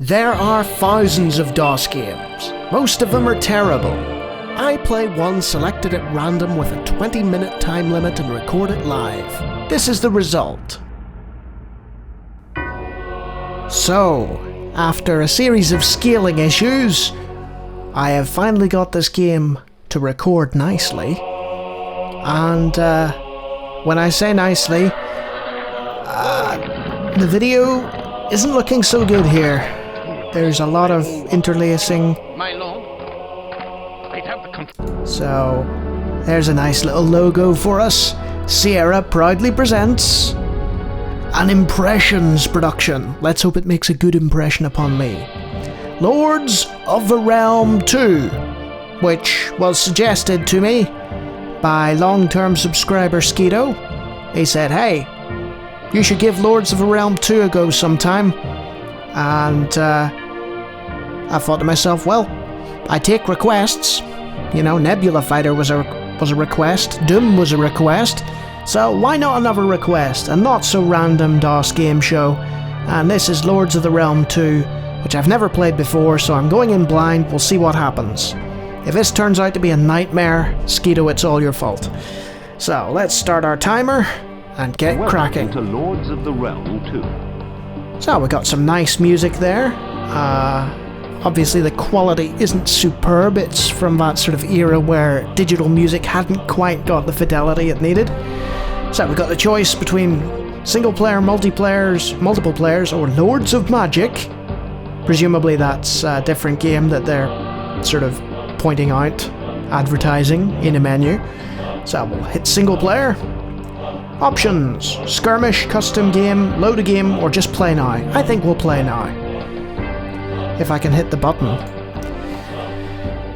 There are thousands of DOS games. Most of them are terrible. I play one selected at random with a 20-minute time limit and record it live. This is the result. So, after a series of scaling issues, I have finally got this game to record nicely. And when I say nicely, the video isn't looking so good here. There's a lot of interlacing. So, there's a nice little logo for us. Sierra proudly presents an Impressions production. Let's hope it makes a good impression upon me. Lords of the Realm 2, which was suggested to me by long-term subscriber Skeeto. He said, hey, you should give Lords of the Realm 2 a go sometime. And I thought to myself, well, I take requests. You know, Nebula Fighter was a request, Doom was a request, so why not another request? A not so random DOS game show, and this is Lords of the Realm 2, which I've never played before, so I'm going in blind. We'll see what happens. If this turns out to be a nightmare, Skeeto, it's all your fault. So let's start our timer and get cracking. Welcome to Lords of the Realm 2. So we got some nice music there. Obviously the quality isn't superb. It's from that sort of era where digital music hadn't quite got the fidelity it needed. So we've got the choice between single player, multiple players, or Lords of Magic. Presumably that's a different game that they're sort of pointing out, advertising in a menu. So we'll hit single player. Options: skirmish, custom game, load a game, or just play now. I think we'll play now. If I can hit the button.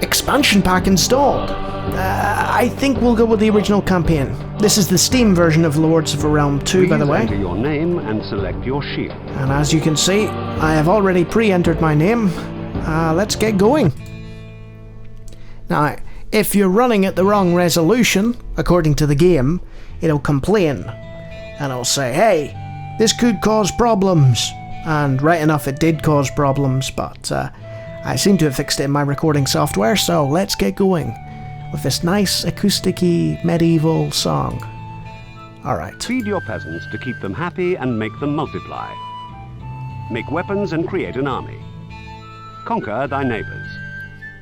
Expansion pack installed. I think we'll go with the original campaign. This is the Steam version of Lords of the Realm 2, by the way. Enter your name and select your shield. And as you can see, I have already pre-entered my name. Let's get going. Now, if you're running at the wrong resolution, according to the game, it'll complain. And it'll say, hey, this could cause problems. And right enough, it did cause problems, but I seem to have fixed it in my recording software, so let's get going with this nice acoustic-y medieval song. Alright. Feed your peasants to keep them happy and make them multiply. Make weapons and create an army. Conquer thy neighbors.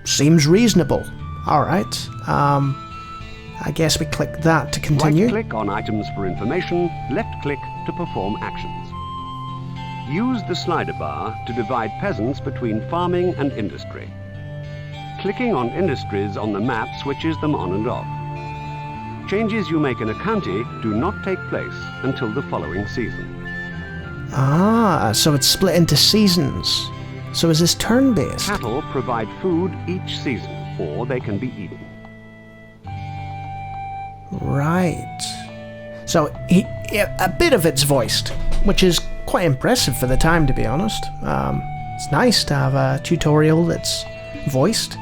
Seems reasonable. Alright. I guess we click that to continue. Right-click on items for information, left-click to perform actions. Use the slider bar to divide peasants between farming and industry. Clicking on industries on the map switches them on and off. Changes you make in a county do not take place until the following season. Ah, so it's split into seasons. So is this turn-based? Cattle provide food each season, or they can be eaten. Right. So a bit of it's voiced, which is quite impressive for the time, to be honest. It's nice to have a tutorial that's voiced.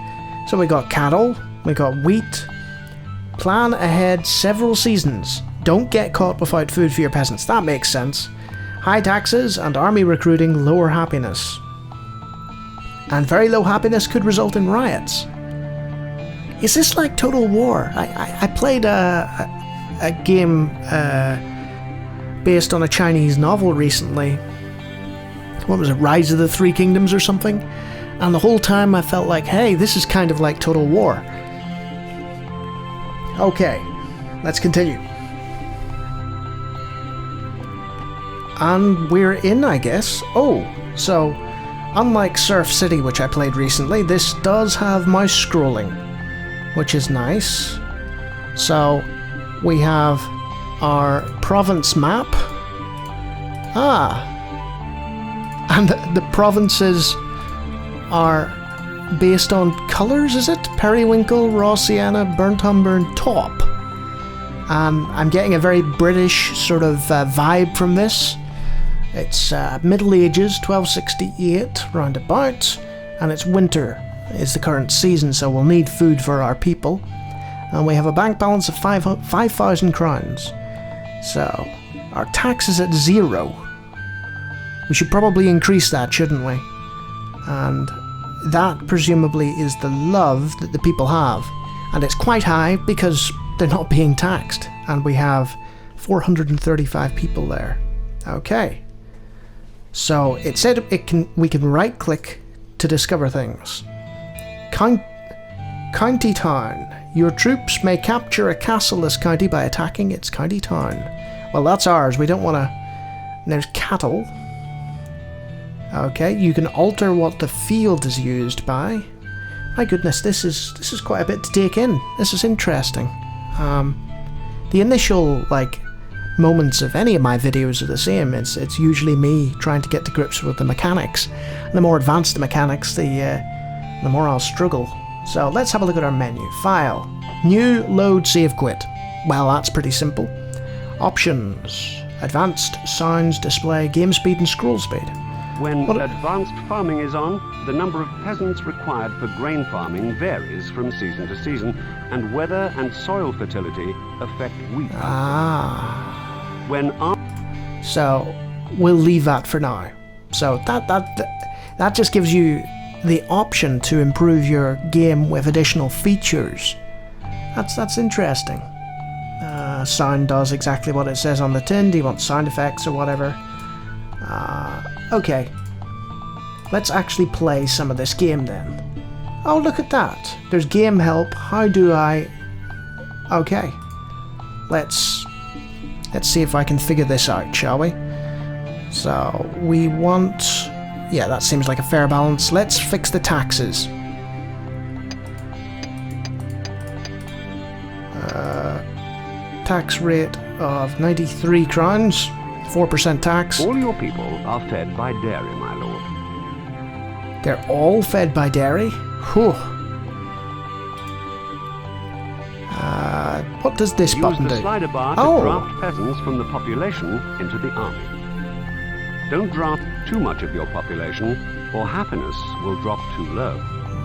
So we got cattle, we got wheat. Plan ahead several seasons. Don't get caught without food for your peasants. That makes sense. High taxes and army recruiting lower happiness. And very low happiness could result in riots. Is this like Total War? I played a game based on a Chinese novel recently. What was it, Rise of the Three Kingdoms or something? And the whole time I felt like, hey, this is kind of like Total War. Okay, let's continue. And we're in, I guess. Oh, so unlike Surf City, which I played recently, this does have mouse scrolling, which is nice. So we have our province map. And the provinces are based on colours, is it? Periwinkle, Raw Sienna, Burnt Umber, and Taupe. I'm getting a very British sort of vibe from this. It's Middle Ages, 1268, roundabout, and it's winter is the current season, so we'll need food for our people. And we have a bank balance of 5,000 crowns. So, our tax is at 0. We should probably increase that, shouldn't we? And that presumably is the love that the people have. And it's quite high because they're not being taxed. And we have 435 people there. Okay. So it said we can right click to discover things. County town. Your troops may capture a castleless county by attacking its county town. Well, that's ours. We don't want to... There's cattle. Okay, you can alter what the field is used by. My goodness, this is quite a bit to take in. This is interesting. The initial, moments of any of my videos are the same. It's usually me trying to get to grips with the mechanics. And the more advanced the mechanics, the more I'll struggle. So let's have a look at our menu. File. New, load, save, quit. Well, that's pretty simple. Options. Advanced, sounds, display, game speed and scroll speed. When advanced farming is on, the number of peasants required for grain farming varies from season to season, and weather and soil fertility affect wheat. So we'll leave that for now. So that just gives you the option to improve your game with additional features. That's interesting. Sound does exactly what it says on the tin. Do you want sound effects or whatever? Okay. Let's actually play some of this game then. Oh, look at that. There's game help. How do I... Okay. Let's see if I can figure this out, shall we? So, we want... Yeah, that seems like a fair balance. Let's fix the taxes. Tax rate of 93 crowns. 4% tax. All your people are fed by dairy, my lord. They're all fed by dairy? Whew. What does this button do? Use the slider bar to draft peasants from the population into the army. Don't draft too much of your population, or happiness will drop too low.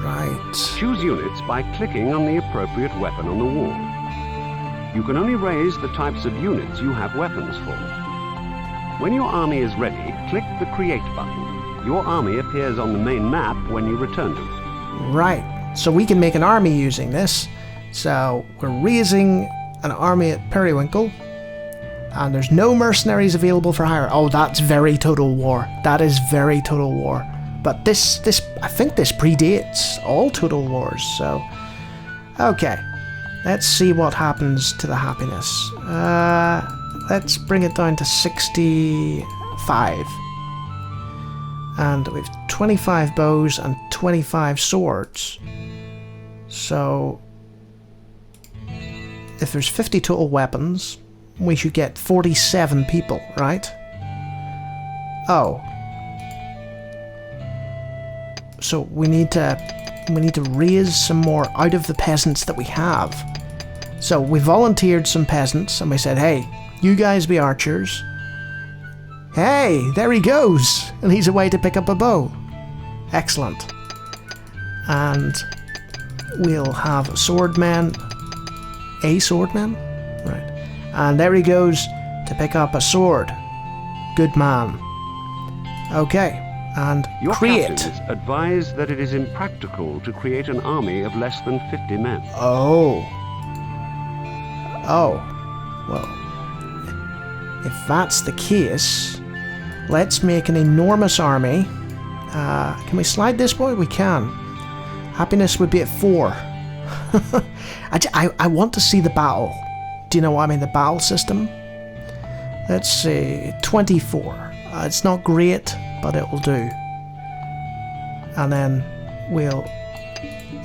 Right. Choose units by clicking on the appropriate weapon on the wall. You can only raise the types of units you have weapons for. When your army is ready, click the Create button. Your army appears on the main map when you return to it. Right, so we can make an army using this. So we're raising an army at Periwinkle, and there's no mercenaries available for hire. Oh, that's very Total War. That is very Total War. But this I think this predates all Total Wars, so... Okay, let's see what happens to the happiness. Let's bring it down to 65. And we've 25 bows and 25 swords. So, if there's 50 total weapons, we should get 47 people, right? Oh. So we need to raise some more out of the peasants that we have. So we volunteered some peasants and we said, hey, you guys be archers. Hey, there he goes! And he's away to pick up a bow. Excellent. And we'll have swordmen. A swordman? Right. And there he goes to pick up a sword. Good man. Okay. And your create. captains advise that it is impractical to create an army of less than 50 men. Oh. Oh. Well, if that's the case, let's make an enormous army. Can we slide this boy? We can. Happiness would be at 4. I want to see the battle. Do you know what I mean? The battle system? Let's see. 24. It's not great, but it will do. And then we'll...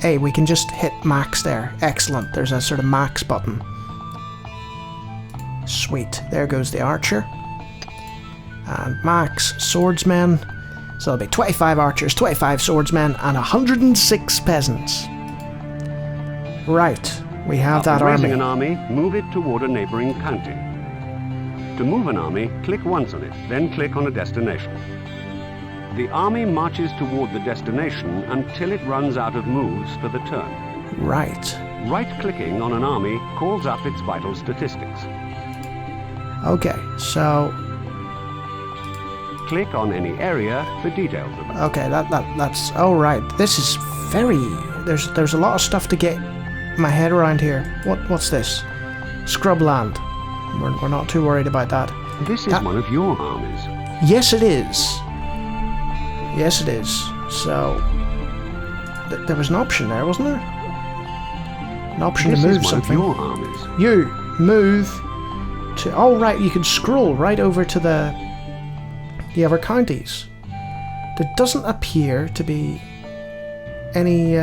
Hey, we can just hit max there. Excellent. There's a sort of max button. Sweet. There goes the archer. And max swordsmen. So there'll be 25 archers, 25 swordsmen, and 106 peasants. Right. We have that army. Raising an army, move it toward a neighboring county. To move an army, click once on it, then click on a destination. The army marches toward the destination until it runs out of moves for the turn. Right. Right-clicking on an army calls up its vital statistics. Okay, so... Click on any area for details of it. Okay, that's... Oh, right. This is very... There's a lot of stuff to get my head around here. What's this? Scrubland. We're not too worried about that. This is one of your armies. Yes, it is. Yes, it is. So... there was an option there, wasn't there? An option to move something. This is one of your armies. You move to... Oh, right, you can scroll right over to the other counties. There doesn't appear to be any...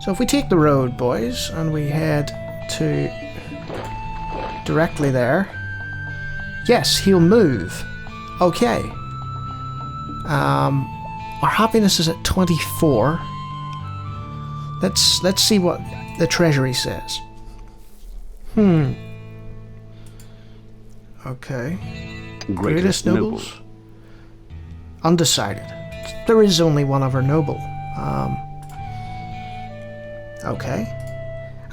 So if we take the road, boys, and we head to... directly there... Yes, he'll move. Okay. Our happiness is at 24. Let's see what the treasury says. Okay. Greatest nobles? Undecided. There is only one other noble. Okay.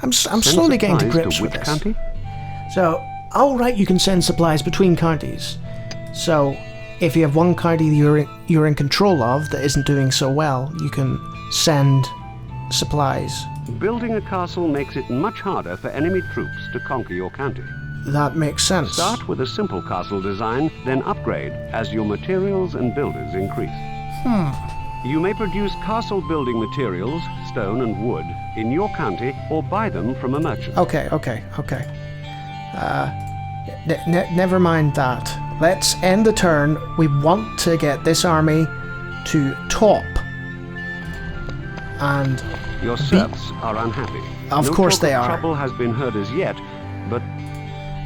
I'm slowly getting to grips with this. County? So, right, you can send supplies between counties. So, if you have one county you're in control of that isn't doing so well, you can send supplies. Building a castle makes it much harder for enemy troops to conquer your county. That makes sense. Start with a simple castle design, then upgrade as your materials and builders increase. You may produce castle building materials, stone and wood, in your county or buy them from a merchant. Okay. Never mind that. Let's end the turn. We want to get this army to top. And your serfs are unhappy. Of course they are. No trouble has been heard as yet, but...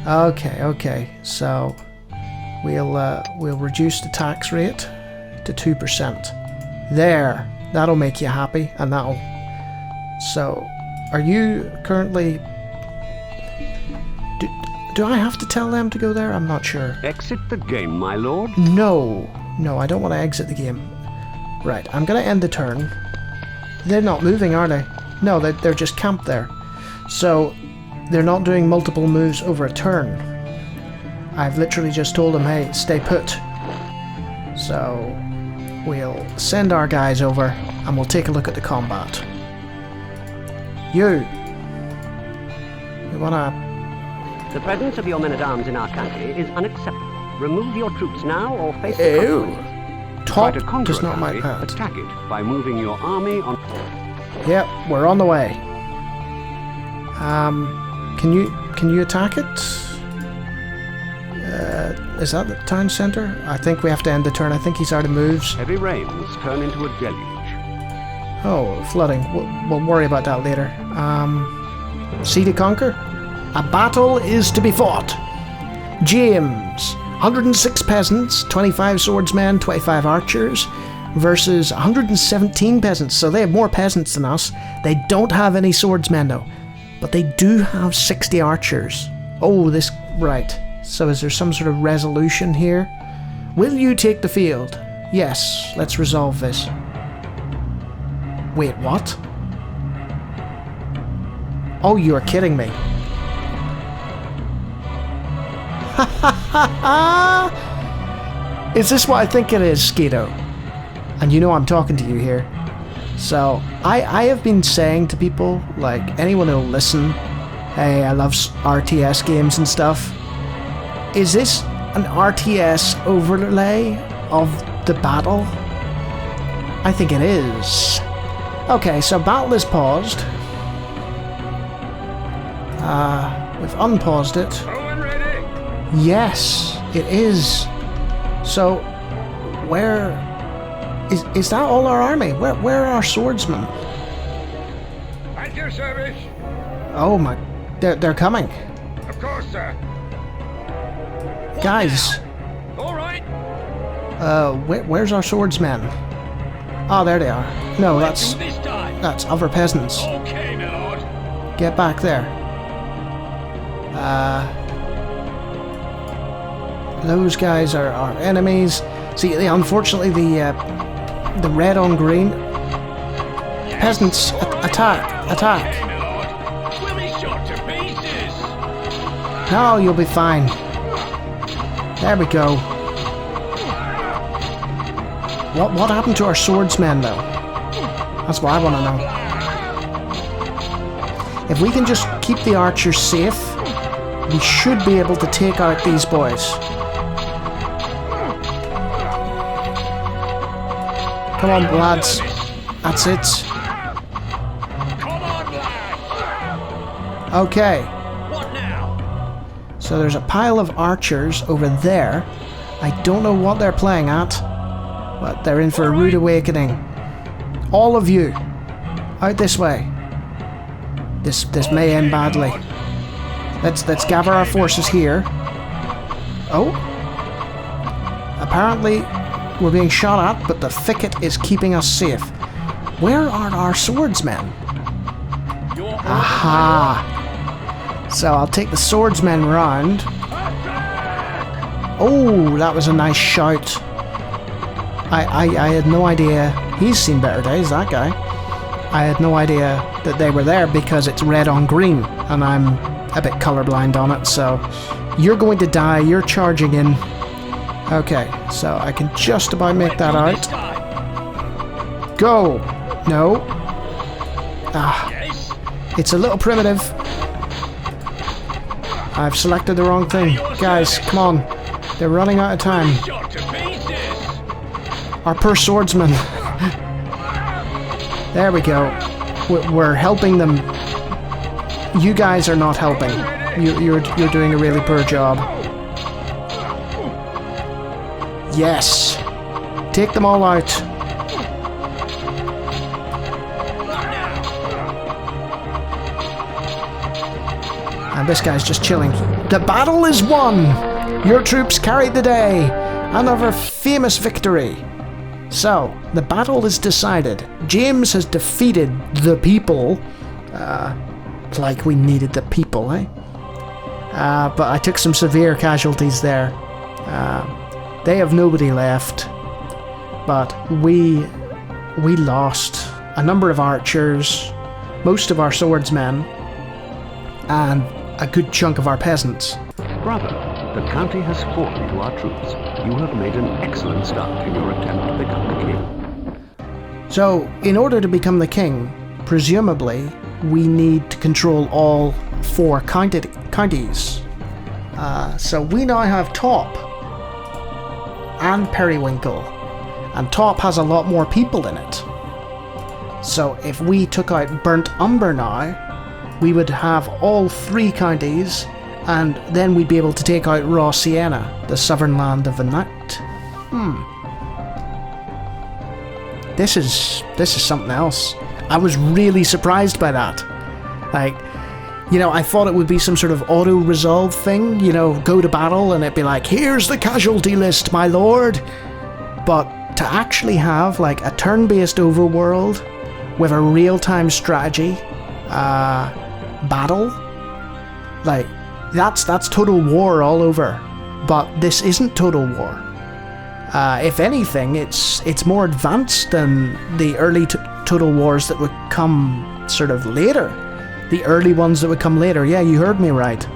Okay. So we'll reduce the tax rate to 2%. There. That'll make you happy, and that'll... So, are you currently... Do I have to tell them to go there? I'm not sure. Exit the game, my lord. No, I don't want to exit the game. Right, I'm going to end the turn. They're not moving, are they? No, they're just camped there. So, they're not doing multiple moves over a turn. I've literally just told them, hey, stay put. So, we'll send our guys over, and we'll take a look at the combat. You wanna... The presence of your men-at-arms in our country is unacceptable. Remove your troops now or face the consequences. Top Try to conquer does not a like country, that. attack it by moving your army on... Yep, we're on the way. Can you attack it? Is that the town centre? I think we have to end the turn. I think he's out of moves. Heavy rains turn into a deluge. Oh, flooding. We'll worry about that later. See to conquer? A battle is to be fought. James, 106 peasants, 25 swordsmen, 25 archers, versus 117 peasants. So they have more peasants than us. They don't have any swordsmen though, but they do have 60 archers. Oh, this... right. So is there some sort of resolution here? Will you take the field? Yes, let's resolve this. Wait, what? Oh, you're kidding me. Is this what I think it is, Skeeto? And you know I'm talking to you here. So, I have been saying to people, like, anyone who'll listen, hey, I love RTS games and stuff. Is this an RTS overlay of the battle? I think it is. Okay, so battle is paused. We've unpaused it. Yes, it is. So, where... Is that all our army? Where are our swordsmen? At your service. Oh my... They're coming. Of course, sir. Guys. All right. Where's our swordsmen? Oh, there they are. No, that's other peasants. Okay, my lord. Get back there. Those guys are our enemies. See, unfortunately, the red on green. Peasants, attack! Attack! Okay, my lord. We'll be shot to pieces. No, you'll be fine. There we go. What happened to our swordsmen, though? That's what I want to know. If we can just keep the archers safe, we should be able to take out these boys. Come on, lads. That's it. Come on, lad. Okay. What now? So there's a pile of archers over there. I don't know what they're playing at, but they're in for a rude awakening. All of you, out this way. This may end badly. Let's gather our forces here. Oh. Apparently, we're being shot at, but the thicket is keeping us safe. Where are our swordsmen? Aha! So I'll take the swordsmen round. Oh, that was a nice shout. I had no idea. He's seen better days, that guy. I had no idea that they were there because it's red on green, and I'm a bit colorblind on it, so you're going to die, you're charging in. Okay, so I can just about make that out. Go! No. Ah, it's a little primitive. I've selected the wrong thing. Guys, come on. They're running out of time. Our poor swordsman. There we go. We're helping them. You guys are not helping. You're doing a really poor job. Yes. Take them all out. And this guy's just chilling. The battle is won! Your troops carried the day! Another famous victory! So, the battle is decided. James has defeated the people. Like we needed the people, eh? But I took some severe casualties there. They have nobody left. But we lost a number of archers, most of our swordsmen, and a good chunk of our peasants. Bravo! The county has fallen to our troops. You have made an excellent start in your attempt to become the king. So, in order to become the king, presumably, we need to control all 4 counties. So we now have Top and Periwinkle, and Top has a lot more people in it. So if we took out Burnt Umber now, we would have all 3 counties, and then we'd be able to take out Raw Sienna, the southern land of the night. This is something else. I was really surprised by that. Like, you know, I thought it would be some sort of auto-resolve thing, you know, go to battle and it'd be like, here's the casualty list, my lord. But to actually have, like, a turn-based overworld with a real-time strategy battle, like, that's Total War all over. But this isn't Total War. If anything, it's more advanced than the early Total Wars that would come sort of later. The early ones that would come later. Yeah, you heard me right.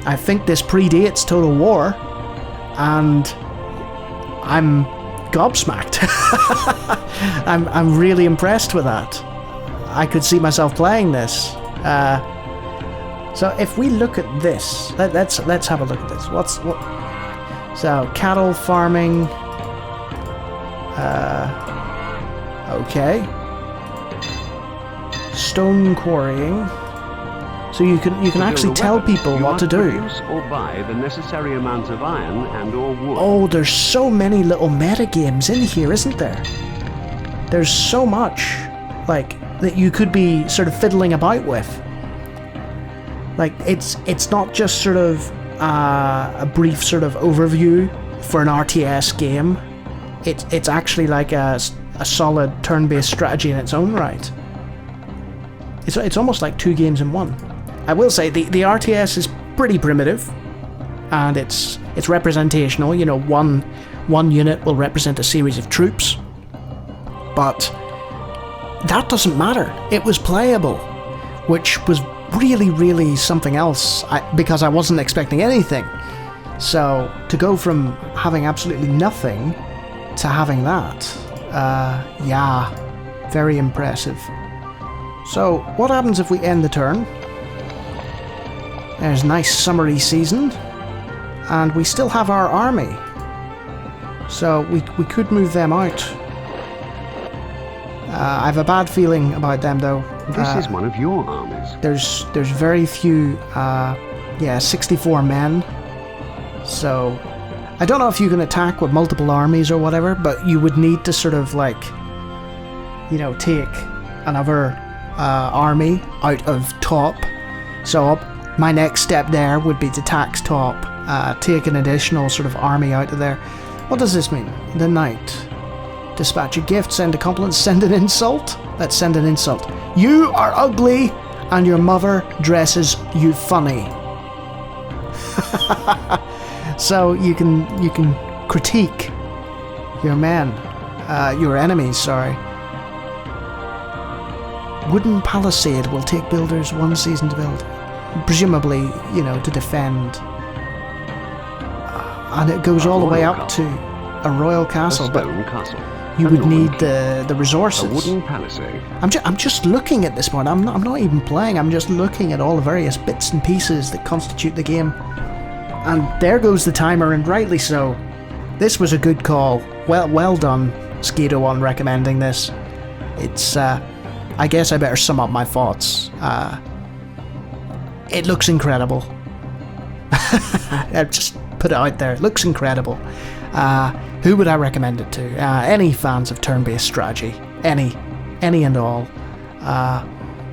I think this predates Total War, and I'm gobsmacked. I'm really impressed with that. I could see myself playing this. So if we look at this, let's have a look at this. What? So cattle farming. Okay. Stone quarrying. So you can actually tell people what to do. Produce or buy the necessary amounts of iron and or wood. Oh, there's so many little meta games in here, isn't there? There's so much, like, that you could be sort of fiddling about with. Like, it's not just sort of a brief sort of overview for an RTS game. It's actually like a solid turn-based strategy in its own right. It's almost like 2 games in one. I will say the RTS is pretty primitive, and it's representational. You know, one unit will represent a series of troops, but that doesn't matter. It was playable, which was really, really something else, because I wasn't expecting anything. So, to go from having absolutely nothing to having that, yeah, very impressive. So, what happens if we end the turn? There's a nice summery season, and we still have our army. So, we could move them out. I have a bad feeling about them, though. This is one of your armies. There's very few, 64 men. So, I don't know if you can attack with multiple armies or whatever, but you would need to sort of like, take another army out of top. So, my next step there would be to tax top, take an additional sort of army out of there. What does this mean? The knight. Dispatch a gift, send a compliment, send an insult. Let's send an insult. You are ugly, and your mother dresses you funny. So you can critique your men, your enemies. Sorry. Wooden palisade will take builders 1 season to build, presumably, to defend. And it goes all the way up to a royal castle, but you would need the resources. A wooden palisade. I'm just looking at this point. I'm not even playing. I'm just looking at all the various bits and pieces that constitute the game. And there goes the timer, and rightly so. This was a good call. Well done, Skeeto, on recommending this. It's, I guess I better sum up my thoughts. It looks incredible. I've just put it out there. It looks incredible. Who would I recommend it to? Any fans of turn-based strategy. Any and all.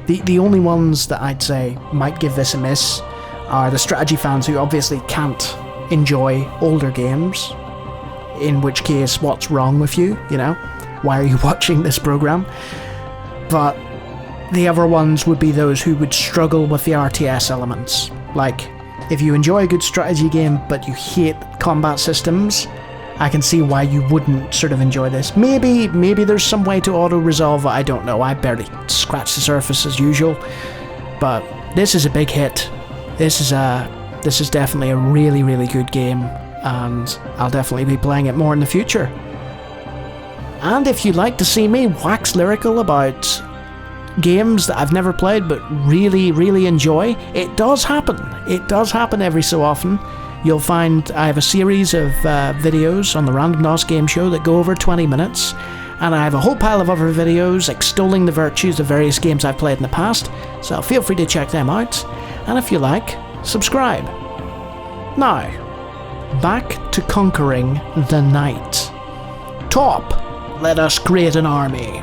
The only ones that I'd say might give this a miss are the strategy fans who obviously can't enjoy older games, in which case, what's wrong with you, Why are you watching this program? But the other ones would be those who would struggle with the RTS elements. Like, if you enjoy a good strategy game but you hate combat systems, I can see why you wouldn't sort of enjoy this. Maybe there's some way to auto-resolve it, I don't know. I barely scratched the surface as usual. But this is a big hit. This is definitely a really, really good game, and I'll definitely be playing it more in the future. And if you'd like to see me wax lyrical about games that I've never played but really, really enjoy, it does happen. It does happen every so often. You'll find I have a series of videos on the Random DOS Game Show that go over 20 minutes, and I have a whole pile of other videos extolling the virtues of various games I've played in the past, so feel free to check them out. And if you like, subscribe. Now, back to conquering the night. Top, let us create an army.